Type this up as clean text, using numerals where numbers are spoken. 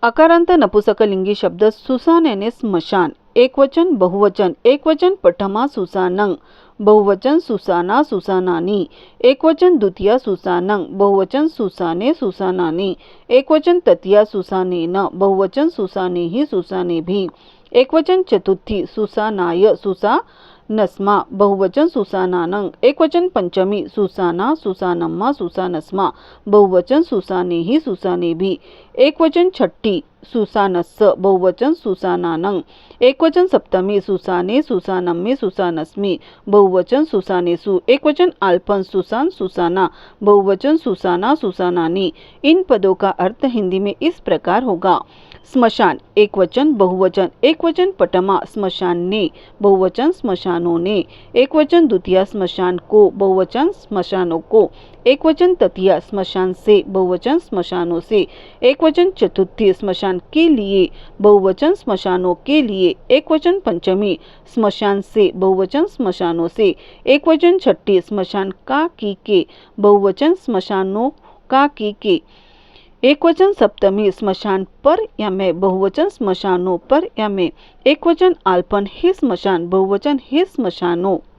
अकारांत नपुसकलिंगी शब्द सुसान यानी स्मशान, एकवचन बहुवचन, एकवचन पठमा सुसानं, बहुवचन सुसाना सुसानानी, एकवचन द्वितीया सुसानं, बहुवचन सुसाने सुसानानी, एकवचन तृतीया सुसानेन, बहुवचन सुसानेहि सुसानेभि, एकवचन चतुर्थी सुसानाय सुसानस्मा, बहुवचन सुसानानं, एकवचन पंचमी सुसाना सुसानम्मा सुसानस्मा, बहुवचन सुसानेहि सुसानेभि, एकवचन छठी सुसानस्स, बहुवचन सुसानानं, एकवचन सप्तमी सुसाने सुसानम्मे सुसानस्मि, बहुवचन सुसानेसु, एकवचन अल्पन सुसान सुसाना, बहुवचन सुसाना सुसानानी। इन पदों का अर्थ हिंदी में इस प्रकार होगा। स्मशान एकवचन बहुवचन, एकवचन पटमा स्मशान ने, बहुवचन स्मशानों ने, एकवचन द्वितीया स्मशान को, बहुवचन स्मशानों को, एकवचन तृतीया स्मशान से, बहुवचन स्मशानों से, एकवचन चतुर्थी स्मशान के लिए, बहुवचन स्मशानों के लिए, एकवचन पंचमी स्मशान से, बहुवचन स्मशानों से, एकवचन छठी स्मशान का की के, बहुवचन स्मशानों का की के, एकवचन सप्तमी स्मशान पर या में, बहुवचन स्मशानों पर या में, एकवचन अल्पन हे स्मशान, बहुवचन हे स्मशानों।